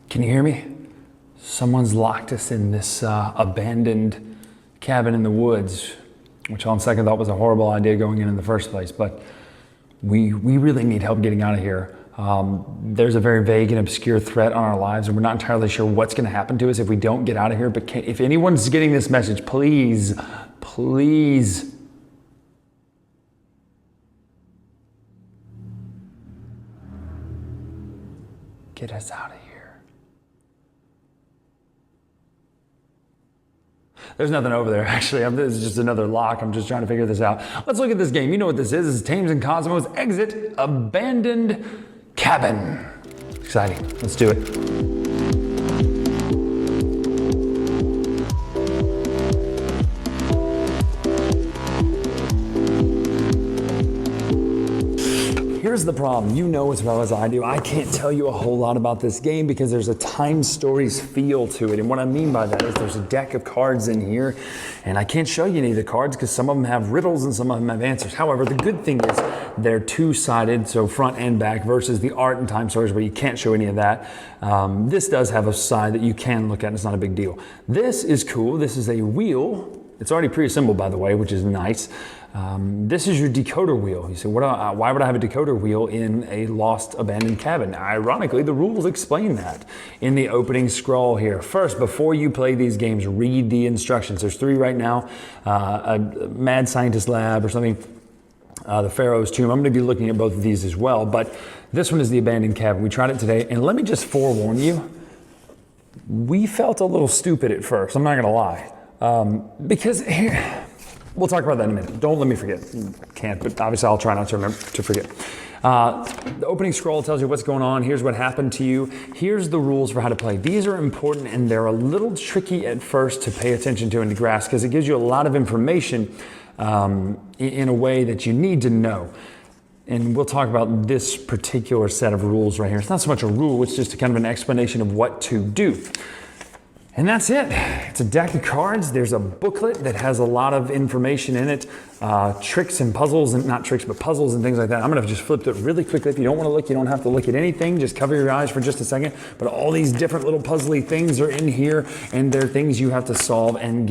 Can you hear me? Someone's locked us in this abandoned cabin in the woods, which on second thought was a horrible idea going in the first place, but we really need help getting out of here. There's a very vague and obscure threat on our lives, and we're not entirely sure what's gonna happen to us if we don't get out of here, but if anyone's getting this message, please get us out of here. There's nothing over there, actually. This is just another lock. I'm just trying to figure this out. Let's look at this game. You know what this is. This is Thames Kosmos Exit Abandoned Cabin. Exciting. Let's do it. Here's the problem. You know as well as I do, I can't tell you a whole lot about this game because there's a time stories feel to it. And what I mean by that is there's a deck of cards in here, and I can't show you any of the cards because some of them have riddles and some of them have answers. However, the good thing is they're two-sided, so front and back, versus the art and time stories where you can't show any of that. This does have a side that you can look at, and it's not a big deal. This is cool. This is a wheel. It's already pre-assembled, by the way, which is nice. This is your decoder wheel. You say, why would I have a decoder wheel in a lost, abandoned cabin? Ironically, the rules explain that in the opening scroll here. First, before you play these games, read the instructions. There's 3 right now, a mad scientist lab or something, the Pharaoh's tomb. I'm going to be looking at both of these as well, but this one is the abandoned cabin. We tried it today, and let me just forewarn you, we felt a little stupid at first. I'm not going to lie. Because here, we'll talk about that in a minute. Don't let me forget. Can't, but obviously I'll try not to remember to forget. The opening scroll tells you what's going on. Here's what happened to you. Here's the rules for how to play. These are important, and they're a little tricky at first to pay attention to and to grasp because it gives you a lot of information in a way that you need to know. And we'll talk about this particular set of rules right here. It's not so much a rule, it's just a kind of an explanation of what to do. And that's it. It's a deck of cards. There's a booklet that has a lot of information in it, tricks and puzzles, and not tricks, but puzzles and things like that. I'm gonna just flip it really quickly. If you don't wanna look, you don't have to look at anything. Just cover your eyes for just a second. But all these different little puzzly things are in here, and they're things you have to solve and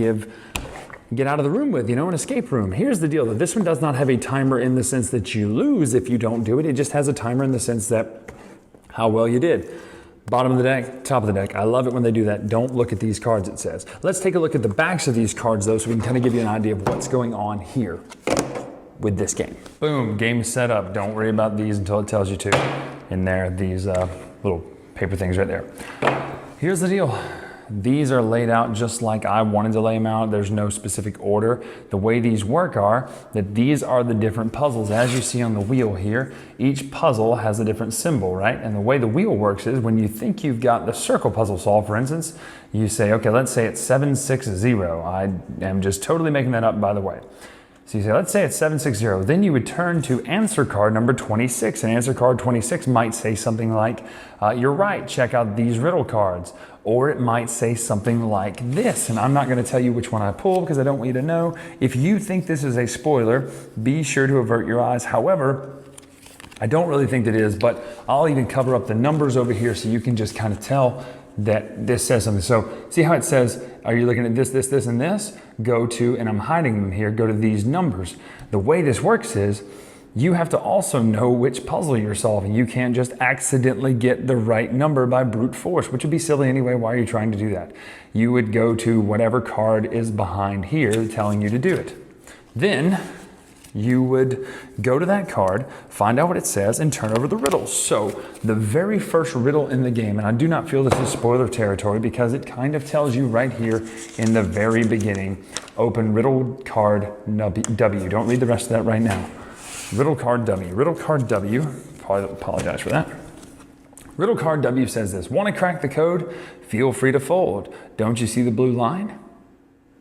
get out of the room with, an escape room. Here's the deal, though. This one does not have a timer in the sense that you lose if you don't do it. It just has a timer in the sense that how well you did. Bottom of the deck, top of the deck. I love it when they do that. Don't look at these cards, it says. Let's take a look at the backs of these cards, though, so we can kind of give you an idea of what's going on here with this game. Boom, game set up. Don't worry about these until it tells you to. In there, these little paper things right there. Here's the deal. These are laid out just like I wanted to lay them out. There's no specific order. The way these work are that these are the different puzzles. As you see on the wheel here, each puzzle has a different symbol, right? And the way the wheel works is when you think you've got the circle puzzle solved, for instance, you say, okay, let's say it's 760. I am just totally making that up, by the way. So you say, let's say it's 760. Then you would turn to answer card number 26. And answer card 26 might say something like, you're right, check out these riddle cards. Or it might say something like this. And I'm not going to tell you which one I pull because I don't want you to know. If you think this is a spoiler, be sure to avert your eyes. However, I don't really think that it is, but I'll even cover up the numbers over here so you can just kind of tell that this says something. So see how it says, are you looking at this, this, this, and this? Go to, and I'm hiding them here, go to these numbers. The way this works is you have to also know which puzzle you're solving. You can't just accidentally get the right number by brute force, which would be silly anyway. Why are you trying to do that? You would go to whatever card is behind here telling you to do it. Then you would go to that card, find out what it says, and turn over the riddles. So the very first riddle in the game, and I do not feel this is spoiler territory because it kind of tells you right here in the very beginning, open riddle card W. Don't read the rest of that right now. Riddle card W. Riddle card W, probably apologize for that. Riddle card W says this, want to crack the code? Feel free to fold. Don't you see the blue line?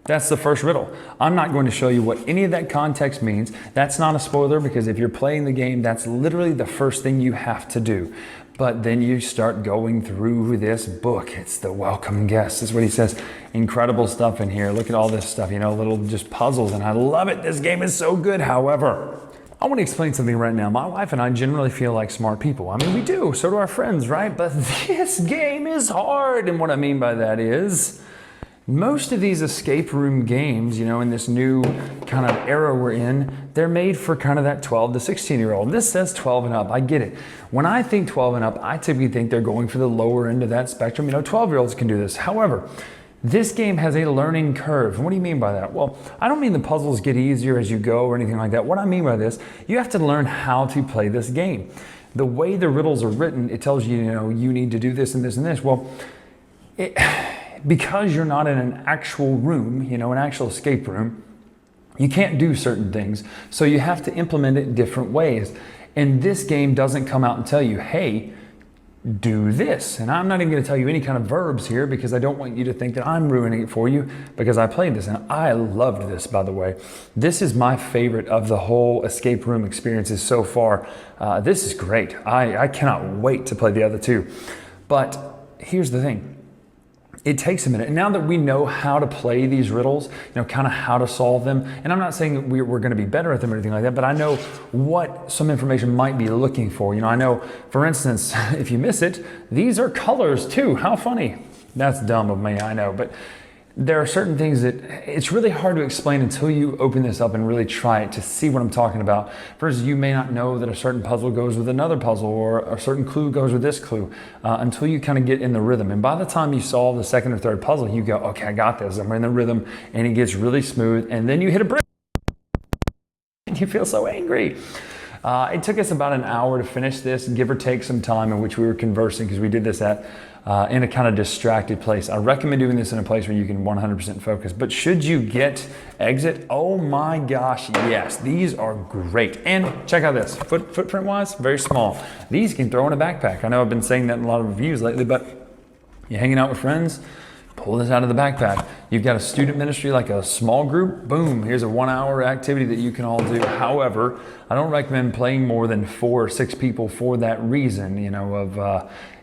That's the first riddle. I'm not going to show you what any of that context means. That's not a spoiler because if you're playing the game, that's literally the first thing you have to do. But then you start going through this book. It's the welcome guest. This is what he says. Incredible stuff in here. Look at all this stuff, little just puzzles, and I love it. This game is so good. However, I want to explain something right now. My wife and I generally feel like smart people. I mean, we do. So do our friends, right? But this game is hard. And what I mean by that is most of these escape room games, in this new kind of era we're in, they're made for kind of that 12 to 16-year-old. This says 12 and up. I get it. When I think 12 and up, I typically think they're going for the lower end of that spectrum. 12-year-olds can do this. However, this game has a learning curve. And what do you mean by that? Well, I don't mean the puzzles get easier as you go or anything like that. What I mean by this, you have to learn how to play this game. The way the riddles are written, it tells you, you need to do this and this and this. Well, because you're not in an actual room, an actual escape room, you can't do certain things. So you have to implement it different ways. And this game doesn't come out and tell you, hey, do this. And I'm not even going to tell you any kind of verbs here because I don't want you to think that I'm ruining it for you because I played this. And I loved this, by the way. This is my favorite of the whole escape room experiences so far. This is great. I cannot wait to play the other two. But here's the thing. It takes a minute. And now that we know how to play these riddles, kind of how to solve them, and I'm not saying that we're going to be better at them or anything like that, but I know what some information might be looking for. I know, for instance, if you miss it, these are colors too. How funny. That's dumb of me, I know. But there are certain things that it's really hard to explain until you open this up and really try it to see what I'm talking about. First, you may not know that a certain puzzle goes with another puzzle or a certain clue goes with this clue until you kind of get in the rhythm. And by the time you solve the second or third puzzle, you go, okay, I got this. I'm in the rhythm, and it gets really smooth. And then you hit a brick and you feel so angry. It took us about an hour to finish this, give or take some time in which we were conversing because we did this in a kind of distracted place. I recommend doing this in a place where you can 100% focus. But should you get exit? Oh my gosh, yes. These are great. And check out this. Footprint-wise, very small. These you can throw in a backpack. I know I've been saying that in a lot of reviews lately, but you're hanging out with friends, pull this out of the backpack. You've got a student ministry, like a small group, boom, here's a 1-hour activity that you can all do. However, I don't recommend playing more than 4 or 6 people for that reason,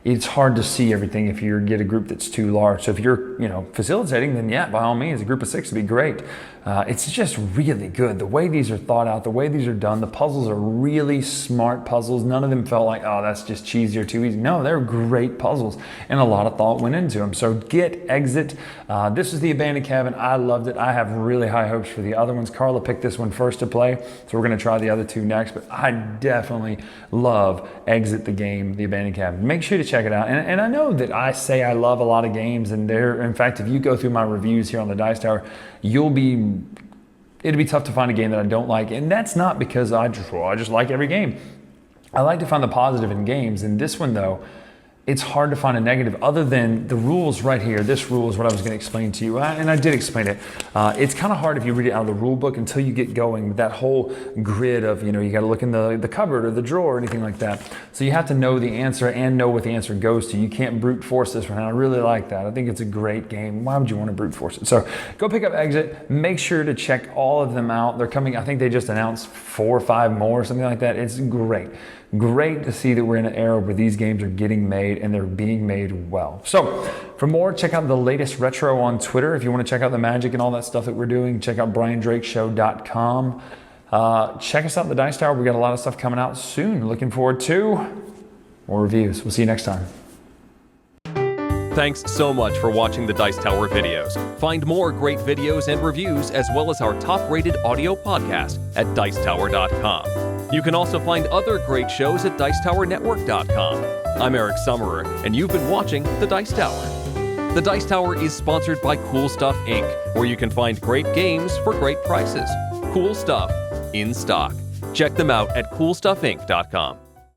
it's hard to see everything if you get a group that's too large. So if you're, facilitating, then yeah, by all means, a group of 6 would be great. It's just really good. The way these are thought out, the way these are done, the puzzles are really smart puzzles. None of them felt like, oh, that's just cheesy or too easy. No, they're great puzzles, and a lot of thought went into them. So get exit. This is the abandoned cabin. I loved it. I have really high hopes for the other ones. Carla picked this one first to play, so we're going to try the other 2 next. But I definitely love Exit the game, the abandoned cabin. Make sure to check it out. And I know that I say I love a lot of games, and in fact, if you go through my reviews here on the Dice Tower, it'll be tough to find a game that I don't like. And that's not because I just like every game. I like to find the positive in games. And this one, though, it's hard to find a negative other than the rules right here. This rule is what I was going to explain to you, and I did explain it. It's kind of hard if you read it out of the rule book until you get going with that whole grid of, you got to look in the cupboard or the drawer or anything like that. So you have to know the answer and know what the answer goes to. You can't brute force this one, and I really like that. I think it's a great game. Why would you want to brute force it? So go pick up Exit. Make sure to check all of them out. They're coming, I think they just announced 4 or 5 more, something like that. It's great. Great to see that we're in an era where these games are getting made and they're being made well. So for more, check out the latest retro on Twitter. If you want to check out the magic and all that stuff that we're doing, check out BryanDrakeShow.com. Check us out at the Dice Tower. We got a lot of stuff coming out soon. Looking forward to more reviews. We'll see you next time. Thanks so much for watching the Dice Tower videos. Find more great videos and reviews as well as our top-rated audio podcast at Dicetower.com. You can also find other great shows at Dicetowernetwork.com. I'm Eric Summerer, and you've been watching The Dice Tower. The Dice Tower is sponsored by Cool Stuff Inc., where you can find great games for great prices. Cool stuff in stock. Check them out at CoolStuffInc.com.